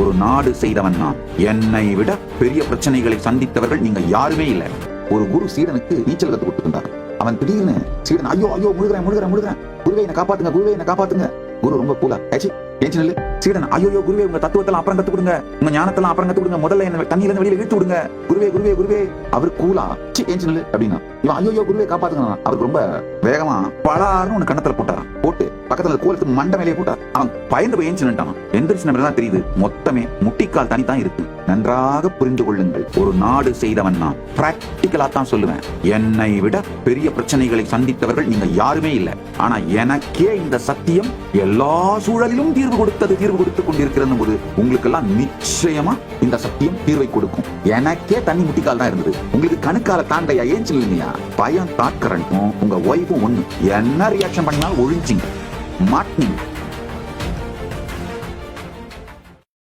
ஒரு நாடு செய்தவன் நான். என்னை விட பெரிய பிரச்சனைகளை சந்தித்தவர்கள் நீங்க யாருமே இல்லை. ஒரு குரு சீடனுக்கு நீச்சல் கத்து கொடுத்துருந்தார். அவன் திடீர்னு சீடன் ஐயோ ஐயோ முழுகிறேன் முழுகிறேன் முழுகிறேன், குருவே என்ன காப்பாத்துங்க, குருவே என்ன காப்பாத்துங்க. குரு ரொம்ப கூலா டென்ஷன் சீடன் ஐயோ குருவே உங்க தத்துவத்தெல்லாம் அப்புறம் கத்து கொடுங்க, உங்க ஞானத்தெல்லாம் அப்புறம் கத்து கொடுங்க, முதல்ல என்ன தண்ணியில இருந்து வெளியில இழுத்து விடுங்க குருவே குருவே குருவே. அவர் கூலா டென்ஷன் அப்படின்னா இவன் ஐயோ குருவே காப்பாத்துங்க. அவருக்கு ரொம்ப வேகமா பலாருன்னு ஒண்ணு கண்ணத்துல போட்டாரான். போட்டு பக்கத்துல கோலத்துக்கு மண்டை மேலேயே போட்டார். அவன் பயந்து போய் ஏஞ்சிட்டான். எந்திரிச்சு தான் தெரியுது மொத்தமே முட்டிக்கால் தனி தான் இருக்கு. நன்றாக புரிந்து கொள்ளுங்கள், ஒரு நாடு செய்தவன் நான். பிராக்டிகலா தான் சொல்லுவேன். என்னை விட பெரிய பிரச்சனைகளை சந்தித்தவர்கள் நீங்க யாருமே இல்லை. ஆனா எனக்கே இந்த சத்தியம் எல்லா சூழலிலும் தீர்வு கொடுத்துக் கொண்டிருக்கிறது போது உங்களுக்கு எல்லாம் நிச்சயமா இந்த சத்தியம் தீர்வை கொடுக்கும். எனக்கே தண்ணி முட்டிக்கால் தான் இருந்தது, உங்களுக்கு கணுக்கால தாண்டையா ஏன் சொல்லுங்க. பயம் தாட்கரண்டும் உங்க ஒய்ஃபும் ஒண்ணு என்ன ரியாக்ஷன் பண்ணாலும் ஒழிஞ்சிங்க மாட்டீங்க.